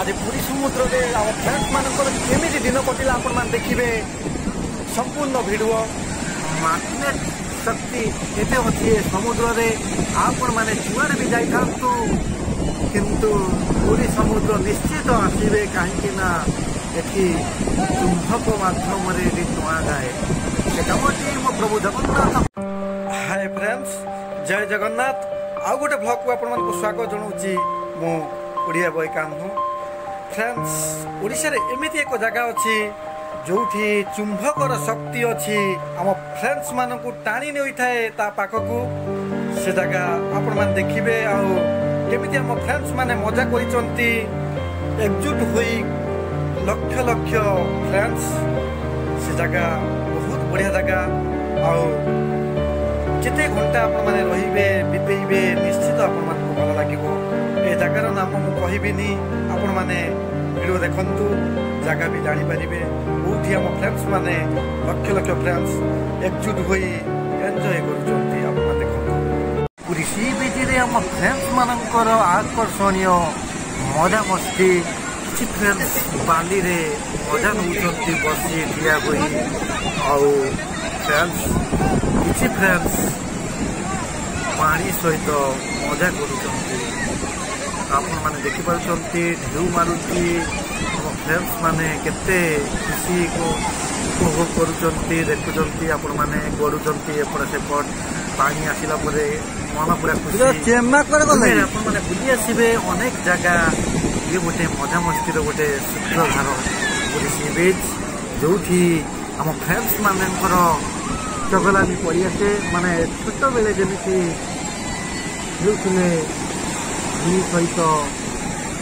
आज पुरी समुद्र में आम फ्रेंड्स मानकर केमी दिन कटिला आपण देखिए संपूर्ण भिडियो मैग्नेट शक्ति एते अच्छे समुद्र रे आपण माने जुआर भी जाई थांतु किंतु पुरी समुद्र निश्चित आसवे कहीं एठी चुंबक माध्यम रे टुआ जाए से मो प्रभु जगन्नाथ। हाय फ्रेंड्स, जय जगन्नाथ। आउ गोटे ब्लॉग को आपण मानक स्वागत जनाऊँगी मु ओडिया बॉय कान्हू। फ्रेंड्स, ओडिशा रे एमिति एक जगह अच्छी जोठी चुंबकर शक्ति अच्छी आम फ्रेंड्स मानक टाणी नहीं थाए ता पाखकू से जगह आपण मान देखिबे आउ केमिति आम फ्रेंड्स माने मजा करिसंती एकजुट होई लक्ष लक्ष फ्रेंड्स। से जगह बहुत बढ़िया जगह आउ जिते घंटा आपण माने रहिबे बितेइबे निश्चित आपण मान को भल लागिबो। ए जगार नाम मु कहिबिनी, आपण माने वीडियो देखंतु जगह भी जानी पारिबे। बहुत आम फ्रेंड्स माने लक्ष लक्ष फ्रेंड्स एकजुट होई एंजॉय करूचंती आपण माने देखंतु। पुरी सी बीच रे आम फ्रेंड्स मानकर आकर्षणीय मजा मस्ती किछि फ्रेंड्स बाली रे मजा नउचंती बसी ठिया होई आउ फ्रेंड्स किछि फ्रेंड्स पानी सहित मजा करूचंती आपण माने देखि पारुचंती। ढेउ मारुची आम फ्रेंड्स माने केते खुशी को उपभोग करूचंती देखुचंती। आपण माने गडुचंती एपट सेपट पानी आसिला परे मन पूरा खुशी चेम्मा करे गले आपण माने बुली आसीबे अनेक जगह। ये गोटे मजा मस्ती गोटे सूत्रधार पुरी सी बीच जोठी आम फ्रेंड्स मानकर चगलामी पड़ी आसे माने छोट बेले जमीती हेउथिले सहित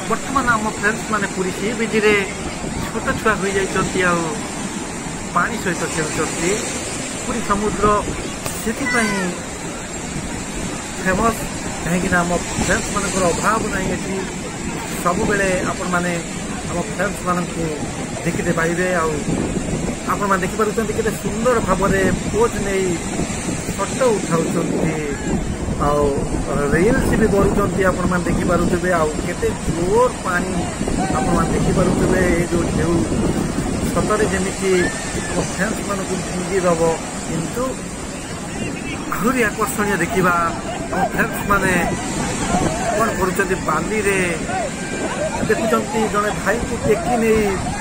बर्तमान आम फ्रेंड्स माने पुरी सी बीच रे छोट छुआ हो जाइछंती आ पानी सहित खेलुचंती। पुरी समुद्र सेथिपई फेमस कहीं आम फ्रेंड्स मानकर अभाव नहीं एठी सब बेले आपण माने आम फ्रेंड्स मान देखते पाइबे। आपण माने देखि पारुचंती केते सुंदर भाबरे पोज नहीं फोटो उठाउचंती आउ रील्स भी करूचंती। आपण माने देखि पारुथिबे आउ केते जोर पानी आपण माने देखि पारुथिबे। ए जो ढेउ सतरे जेमिति आम फ्रेंड्स मान को भिंगी दबो किंतु आहुरी आकर्षणीय देखिबा आम फ्रेंड्स माने कौन करुचंती बाली रे देखुचंती जड़े भाई को टेकी नहीं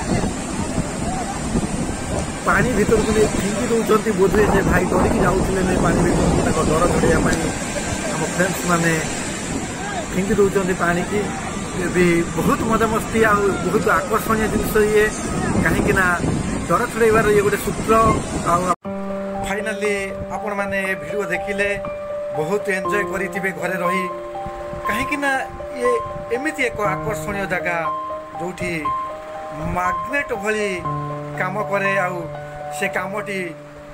पानी भीतर को फिंगी दौरान बोधे जे भाई डरिकी जाऊले नहीं पानी भीतर को डर चढ़ाई आम फ्रेंड्स माने फिंगी दौरान पानी की भी बहुत मजा मस्ती आ बहुत आकर्षणीय जिनस ये कहीं डर छड़ाइबार ये गोटे सूत्र। फाइनाली आपण माने वीडियो देखिले बहुत एंजॉय करिथिबे घरे रही कहीं ये एमिति एक आकर्षणीय जगह जोठी मैग्नेट भली काम करे आउ से कामटी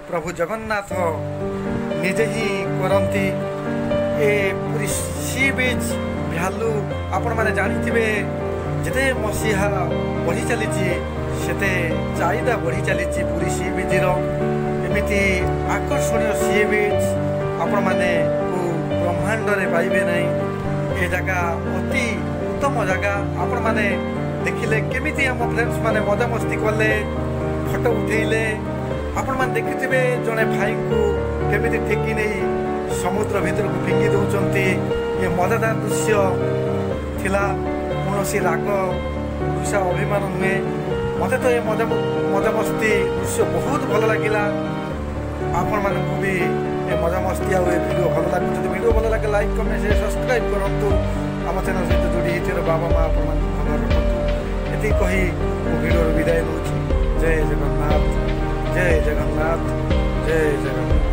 प्रभु जगन्नाथ निजे ही करती। ए पूरी सी बीच भ्यालु आपण माने जानिथिबे जेते मसीहा बढ़ी चली सेते चाहिदा बढ़ी चली पूरी सी बीच एमिति आकर्षणीय सी बीच आपण माने ब्रह्मांड रे पाइबे नहीं। ये जगह अति उत्तम जगह आपण माने देखिले केमिति आम फ्रेंड्स माने मजा मस्ती कले फोटो उठेले। आपण माने देखिथिबे जने भाई को केमिति टेकी नहीं समुद्र भीतर को फिंगी दउचंती। ये मजादार दृश्य थिला, कौनसी राग गुस्सा अभिमान नुहे। मते तो ये मजा मस्ती दृश्य बहुत भल लगिला। आपण मानकु भी ये मजा मस्ती आउ वीडियो भल लगे वीडियो भल लगे लाइक कमेंट शेयर सब्सक्राइब करूँ। आम चैनल सहित जोड़ी होते बाबा माँ आप भल रखु। ये कही वीडियो विदाय नौ। जय जगन्नाथ, जय जगन्नाथ, जय जगन्नाथ।